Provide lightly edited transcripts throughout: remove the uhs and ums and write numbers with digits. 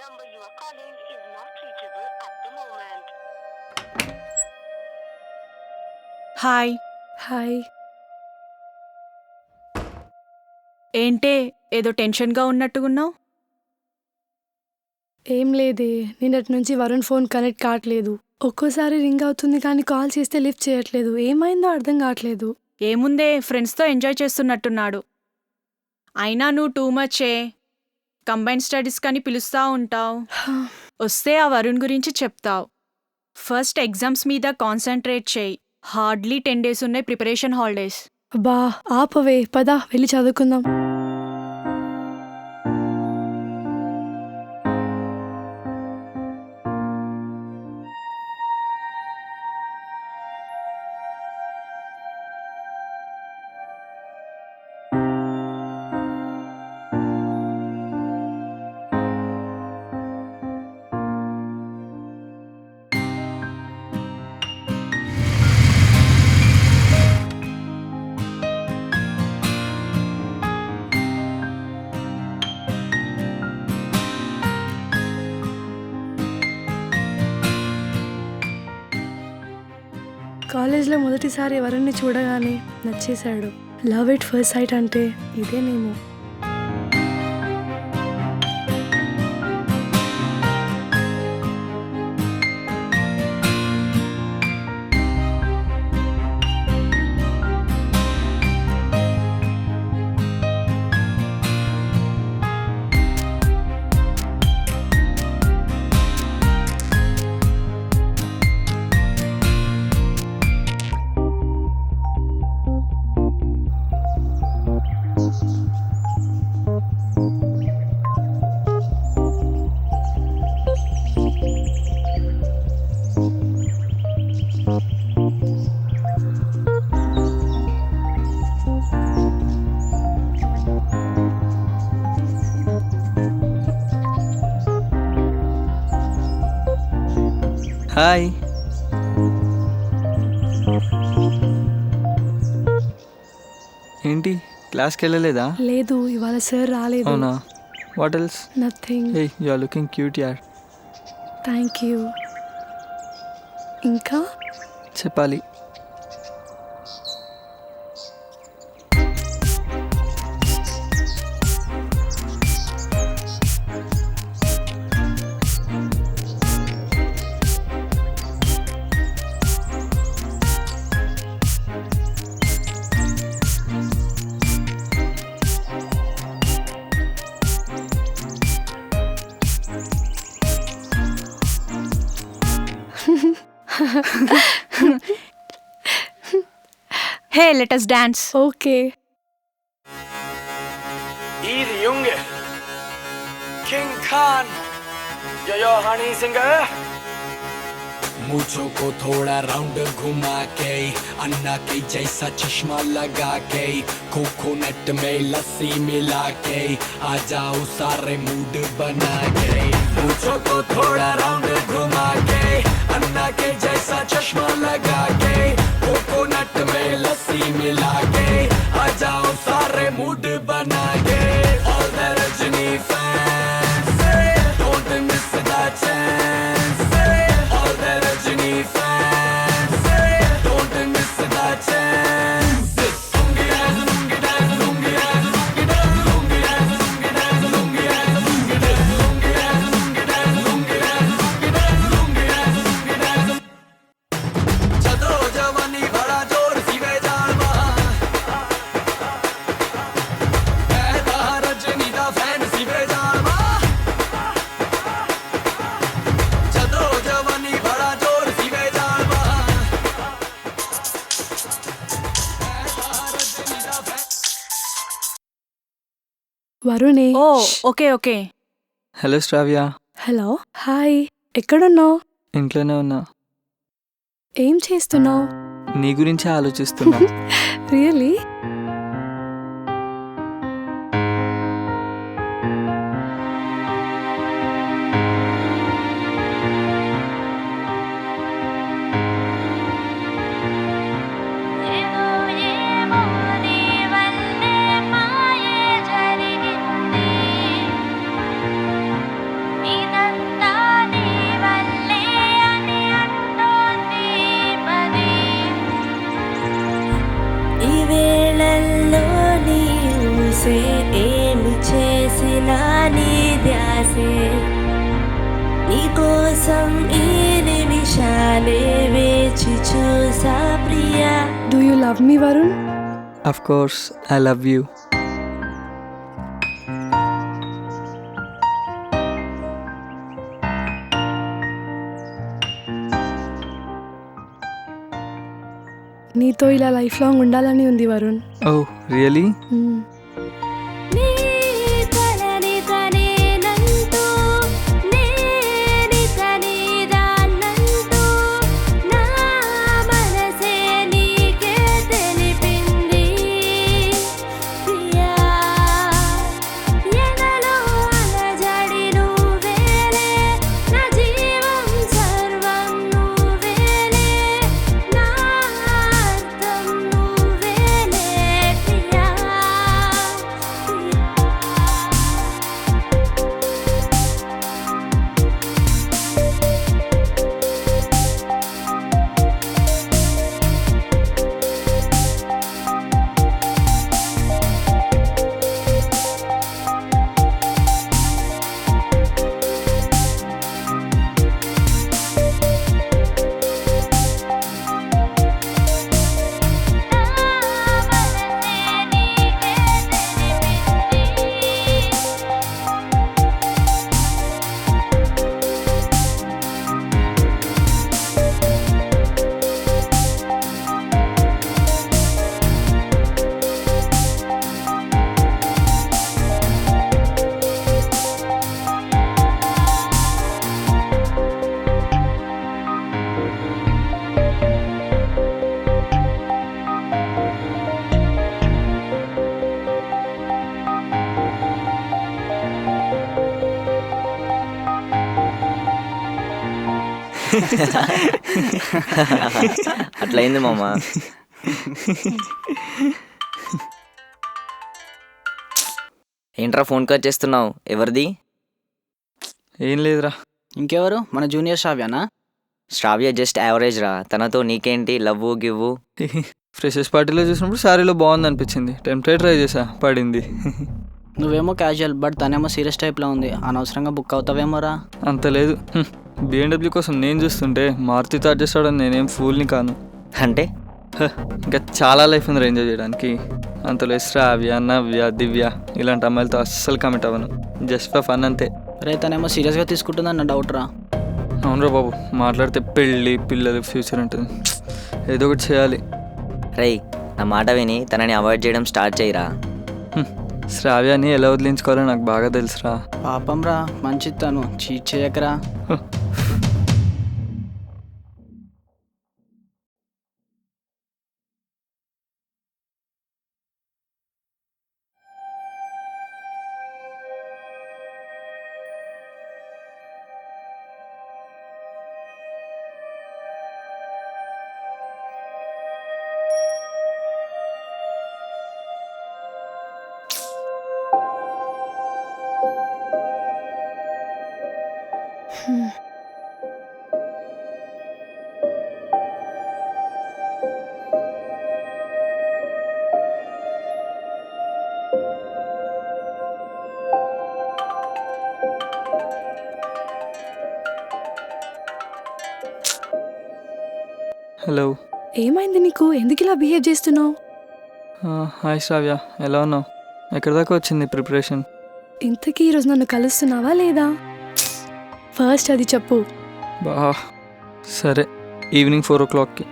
number you are calling is not reachable at the moment. Hi. Hi. ఏంటే ఏదో టెన్షన్గా ఉన్నట్టుగున్నావు? ఏం లేదే, నిన్నటి నుంచి వరుణ్ ఫోన్ కనెక్ట్ కావట్లేదు. ఒక్కోసారి రింగ్ అవుతుంది కానీ కాల్ చేస్తే లిఫ్ట్ చేయట్లేదు. ఏమైందో అర్థం కావట్లేదు. ఏముందే, ఫ్రెండ్స్తో ఎంజాయ్ చేస్తున్నట్టున్నాడు. అయినా నువ్వు టూ మచే. కంబైన్ స్టడీస్ కానీ పిలుస్తూ ఉంటావు. వస్తే ఆ వరుణ్ గురించి చెప్తావు. ఫస్ట్ ఎగ్జామ్స్ మీద కాన్సన్ట్రేట్ చేయి. హార్డ్లీ 10 days ఉన్నాయి ప్రిపరేషన్ హాలిడేస్. అబ్బా ఆపవే, పద వెళ్ళి చదువుకుందాం. కాలేజ్లో మొదటిసారి వరుణ్ని చూడగానే నచ్చేశాడు. లవ్ ఎట్ ఫస్ట్ సైట్ అంటే ఇదేనేమో. హాయ్. ఏంటి క్లాస్కి వెళ్ళలేదా? లేదు, ఇవాళ సార్ రాలేదు. అవునా? What else? Nothing. Hey, you are looking cute యార్. Thank you. ఇంకా చెప్పాలి. Hey, let us dance. Okay. Easy Junge, King Khan, yo honey singer. मूछों को थोड़ा राउंड घुमा के अन्ना के जैसा चश्मा लगा के कोकोनट में लस्सी मिला के आ जाओ सारे मूड बना के मूछों को थोड़ा राउंड घुमा के अन्ना के जैसा चश्मा लगा के कोकोनट में लस्सी मिला के आ जाओ सारे मूड बना के all the Rajini fans say don't miss the chance say all the Rajini fans say don't miss the chance lungi dance lungi dance lungi dance lungi dance lungi dance lungi dance lungi dance lungi dance lungi dance lungi dance lungi dance lungi dance lungi dance चलो जवानी बड़ा जोर सिवे जालवा रजनी दा fan सिवे जालवा चलो जवानी बड़ा जोर सिवे जालवा रजनी दा फैन వరుణే. ఓ okay okay. Hello Shravya. Hello. Hi. ఎక్కడున్నావు? ఇంట్లోనే ఉన్నా. ఏం చేస్తున్నావు? నీ గురించి ఆలోచిస్తున్నా. రియలీ? ఏదో ఏమో నీ వల్లే మాయే జరిగింది. నీ ఊసే ఏమి చేసినా నీ ధ్యాసే నీకోసం ఈ నిమిషాలే వేచి చూసా Priya. Do you love me Varun? Of course I love you. నీతో ఇలా లైఫ్ లాంగ్ ఉండాలని ఉంది వరుణ్. Oh really? నీ తలని తనేనంటూ నేనిక నీదాన్నంటూ నా మనసే నీకే తెలిపింది ప్రియా. ఎదలో అలజడి నువ్వేలే నా జీవం సర్వం నువ్వేలే నా అర్థం నువ్వేలే ప్రియా. అట్లయింది మామ. ఏంట్రా ఫోన్ కట్ చేస్తున్నావు? ఎవరిది? ఏం లేదురా. ఇంకెవరు? మన జూనియర్ శ్రావ్యానా? శ్రావ్య జస్ట్ యావరేజ్ రా. తనతో నీకేంటి లవ్వు గివ్వు? ఫ్రెషర్స్ పార్టీలో చూసినప్పుడు శారీలో బాగుంది అనిపించింది, టెంప్టే ట్రై చేసా, పడింది. నువ్వేమో క్యాజువల్, బట్ తనేమో సీరియస్ టైప్లో ఉంది. అనవసరంగా బుక్ అవుతావేమోరా. అంత లేదు. BMW కోసం నేను చూస్తుంటే మారుతితో అడ్జస్ట్ అవ్వడం నేనేం ఫూల్ని కాను. అంటే ఇంకా చాలా లైఫ్ ఉంది ఎంజాయ్ చేయడానికి. అంతలో శ్రావ్య, నవ్య, దివ్య ఇలాంటి అమ్మాయిలతో అస్సలు కమిట్ అవ్వను. జస్ట్ ఫర్ ఫన్ అంతే. రే తనేమో సీరియస్గా తీసుకుంటుందన్న డౌట్ రా. అవునరా బాబు, మాట్లాడితే పెళ్ళి, పిల్లలు, ఫ్యూచర్ ఉంటుంది. ఏదో ఒకటి చేయాలి. రై నా మాట విని తనని అవాయిడ్ చేయడం స్టార్ట్ చేయరా. శ్రావ్యాన్ని ఎలా వదిలించుకోవాలో నాకు బాగా తెలుసురా. పాపం రా, మంచిది తను, చీట్ చేయకరా. హలో. ఏమైంది నీకు? ఎందుకు ఇలా బిహేవ్ చేస్తున్నావు? హాయ్ శ్రావ్య, ఎలా ఉన్నావు? ఎక్కడి దాకా వచ్చింది ప్రిపరేషన్? ఇంతకీ ఈరోజు నన్ను కలుస్తున్నావా లేదా? ఫస్ట్ అది చెప్పు. బా సరే, ఈవినింగ్ 4 o'clockకి.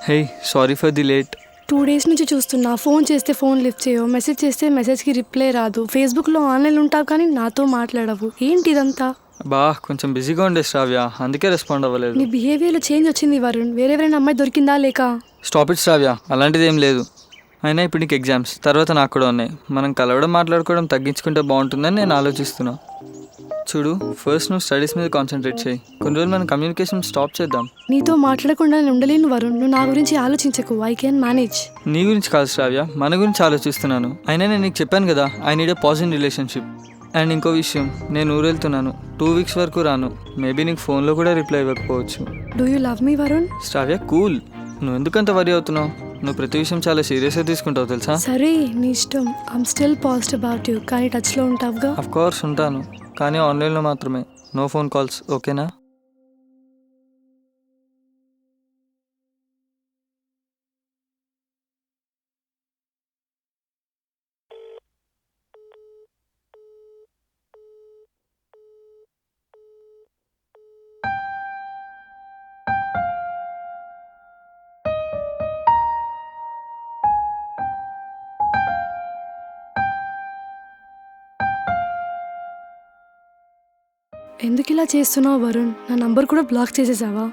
Hey, sorry for the late. 2 days నుంచి చూస్తున్నా. ఫోన్ చేస్తే ఫోన్ లిఫ్ట్ చేయవు, మెసేజ్ చేస్తే మెసేజ్కి రిప్లై రాదు, ఫేస్బుక్లో ఆన్లైన్ ఉంటావు కానీ నాతో మాట్లాడవు. ఏంటి ఇదంతా? బా కొంచెం బిజీగా ఉండే శ్రావ్య, అందుకే రెస్పాండ్ అవ్వలేదు. నీ బిహేవియర్లో చేంజ్ వచ్చింది వరుణ్. వేరెవరైనా అమ్మాయి దొరికిందా లేక? స్టాప్ ఇట్ శ్రావ్య, అలాంటిది ఏం లేదు. అయినా ఇప్పుడు నీకు ఎగ్జామ్స్, తర్వాత నాకు కూడా ఉన్నాయి. మనం కలవడం, మాట్లాడుకోవడం తగ్గించుకుంటే బాగుంటుందని నేను ఆలోచిస్తున్నా. చూడు, ఫస్ట్ నువ్వు స్టడీస్ మీద కాన్సన్ట్రేట్ చేయి. కొన్ని రోజులు మనం కమ్యూనికేషన్ స్టాప్ చేద్దాం. నీతో మాట్లాడకుండా నేను ఉండలేను వరుణ్. నువ్వు నా గురించి ఆలోచించకు. I can manage. నీ గురించి కాదు శ్రావ్య, మన గురించి ఆలోచిస్తున్నాను. అయినా నేను నీకు చెప్పాను కదా, I need a positive relationship. And ఇంకో విషయం, నేను ఊరు వెళ్తున్నాను. 2 weeks వరకు రాను. మేబీ నీకు ఫోన్లో కూడా రిప్లై ఇవ్వకపోవచ్చు. Do you love me Varun? Shravya cool, నువ్వు ఎందుకంత వరి అవుతున్నావు? నువ్వు ప్రతి విషయం చాలా సీరియస్గా తీసుకుంటావు తెలుసా? సరే నీ ఇష్టం. I'm still positive about you. కానీ టచ్లో ఉంటావుగా? అఫ్ కోర్స్ ఉంటాను, కానీ ఆన్లైన్లో మాత్రమే. నో ఫోన్ కాల్స్, ఓకేనా? ఎందుకు ఇలా చేస్తున్నావు వరుణ్? నా నంబర్ కూడా బ్లాక్ చేసేసావా?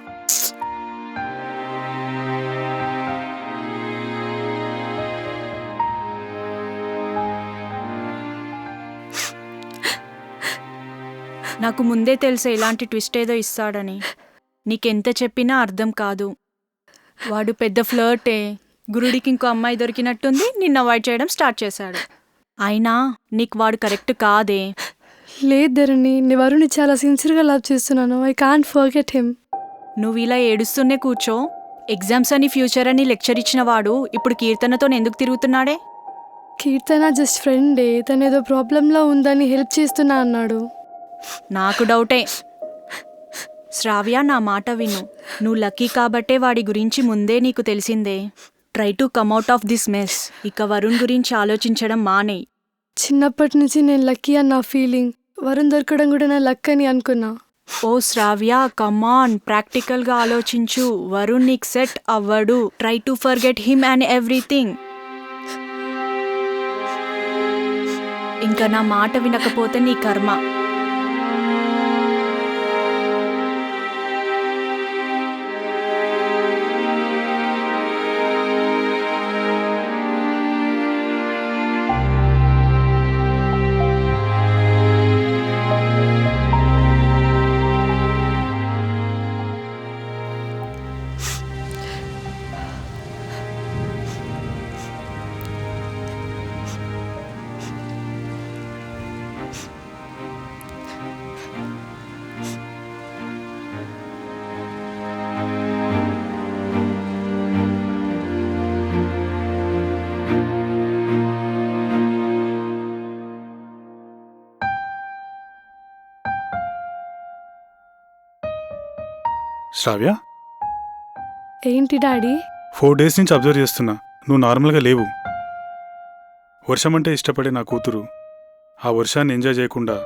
నాకు ముందే తెలుసా ఇలాంటి ట్విస్ట్ ఏదో ఇస్తాడని. నీకెంత చెప్పినా అర్థం కాదు. వాడు పెద్ద ఫ్లర్టే. గురుడికి ఇంకో అమ్మాయి దొరికినట్టుంది, నిన్ను అవాయిడ్ చేయడం స్టార్ట్ చేశాడు. అయినా నీకు వాడు కరెక్ట్ కాదే. లేదు ధరణి, నీ వరుణ్ని చాలా సిన్సియర్గా లవ్ చేస్తున్నాను. I can't forget him. నువ్వు ఇలా ఏడుస్తూనే కూర్చో. ఎగ్జామ్స్ అని ఫ్యూచర్ అని లెక్చర్ ఇచ్చిన వాడు ఇప్పుడు కీర్తనతో ఎందుకు తిరుగుతున్నాడే? కీర్తన జస్ట్ ఫ్రెండే. తనేదో ప్రాబ్లంలో ఉందని హెల్ప్ చేస్తున్నా అన్నాడు. నాకు డౌటే. శ్రావ్య, నా మాట విను. నువ్వు లక్కీ కాబట్టే వాడి గురించి ముందే నీకు తెలిసిందే. Try to come out of this mess. ఇక వరుణ్ గురించి ఆలోచించడం మానేయ్. చిన్నప్పటి నుంచి నేను లక్కీ అని నా ఫీలింగ్. వరుణ్ దొరకడం కూడా నా లక్ అని అనుకున్నా. ఓ శ్రావ్య, కమాన్, ప్రాక్టికల్గా ఆలోచించు. వరుణ్ నీకు సెట్ అవ్వడు. Try to forget him and everything. ఇంకా నా మాట వినకపోతే నీ కర్మ. శ్రావ్య, ఏంటి డాడీ? 4 days నుంచి అబ్జర్వ్ చేస్తున్నా. నువ్వు నార్మల్గా లేవు. వర్షం అంటే ఇష్టపడే నా కూతురు ఆ వర్షాన్ని ఎంజాయ్ చేయకుండా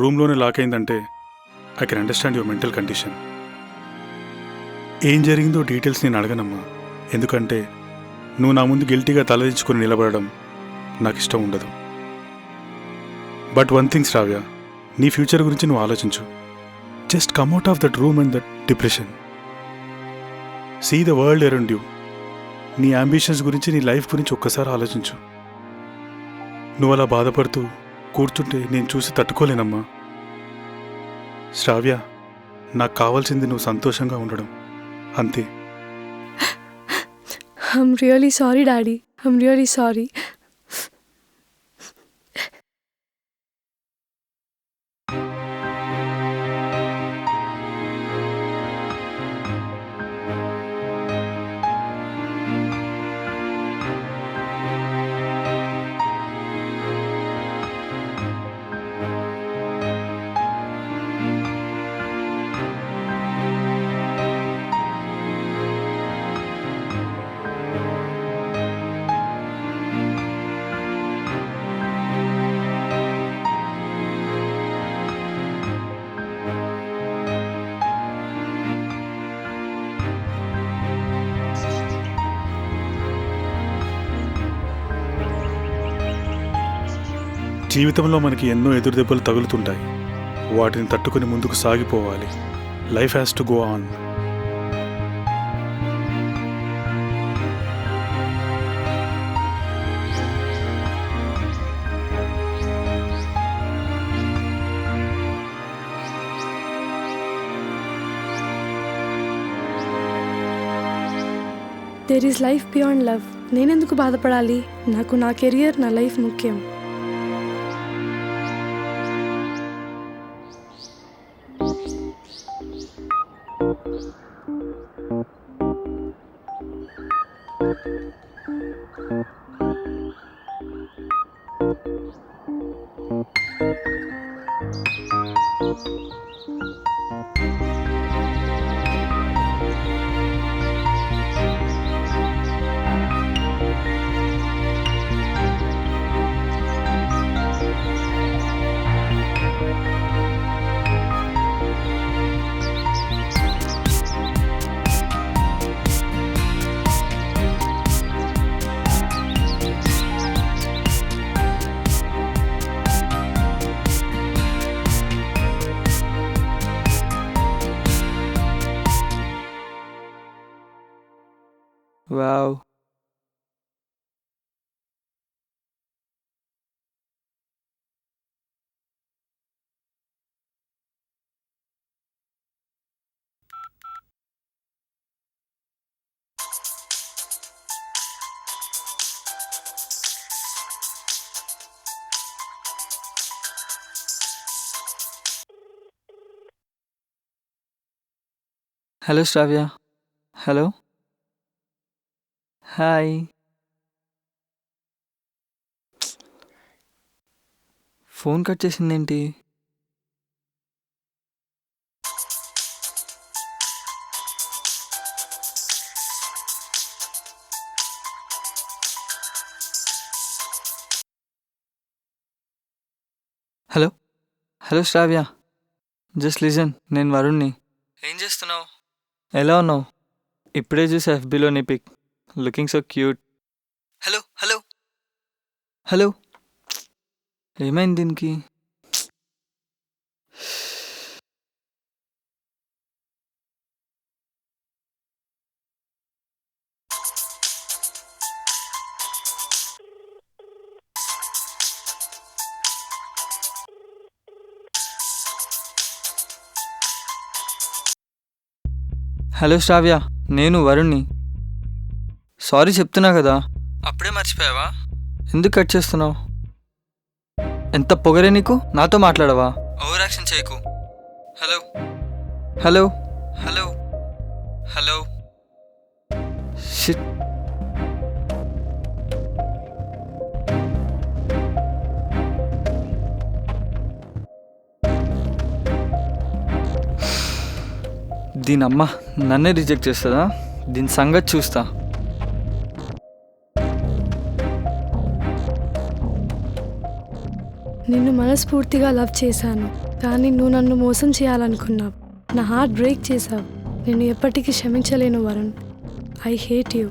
రూమ్లోనే లాక్ అయిందంటే I can understand your mental condition. ఏం జరిగిందో డీటెయిల్స్ నేను అడగనమ్మా. ఎందుకంటే నువ్వు నా ముందు గిల్టీగా తలదించుకొని నిలబడడం నాకు ఇష్టం ఉండదు. బట్ వన్ థింగ్ శ్రావ్య, నీ ఫ్యూచర్ గురించి నువ్వు ఆలోచించు. Just come out of that room and that depression. See the world around you. నీ అంబిషన్స్ గురించి, నీ లైఫ్ గురించి ఒక్కసారి ఆలోచించు. నువ్వు అలా బాధపడుతూ కూర్చుంటే నేను చూసి తట్టుకోలేనమ్మా. శ్రావ్య, నాకు కావాల్సింది నువ్వు సంతోషంగా ఉండడం, అంతే. I'm really sorry daddy. I'm really sorry. జీవితంలో మనకి ఎన్నో ఎదురుదెబ్బలు తగులుతుంటాయి. వాటిని తట్టుకుని ముందుకు సాగిపోవాలి. Life has to go on. There is life beyond love. నేనెందుకు బాధపడాలి? నాకు నా కెరియర్, నా లైఫ్ ముఖ్యం. Wow. Hello Shravya. Hello. Hi. Phone cut చేసిందేంటి? Hello. Hello Shravya, just listen. నేను వరుణ్ని. ఏం చేస్తున్నావు? ఎలా ఉన్నావు? ఇప్పుడే చూసి ఎఫ్బీలో నీ pic. Looking so cute. Hello hello hello. ఏమైంది దీనికి? హలో శ్రావ్య, నేను వరుణ్ని. సారీ చెప్తున్నా కదా. అప్పుడే మర్చిపోయావా? ఎందుకు కట్ చేస్తున్నావు? ఎంత పొగరే నీకు? నాతో మాట్లాడవా? ఓవర్ యాక్షన్ చేయకు. Hello hello hello hello. Shit. దీని అమ్మ నన్నే రిజెక్ట్ చేస్తుందా? దీని సంగతి చూస్తా. నిన్ను మనస్ఫూర్తిగా లవ్ చేశాను, కానీ నువ్వు నన్ను మోసం చేయాలనుకున్నావు. నా హార్ట్ బ్రేక్ చేశావు. నేను ఎప్పటికీ క్షమించలేను వరుణ్. I hate you.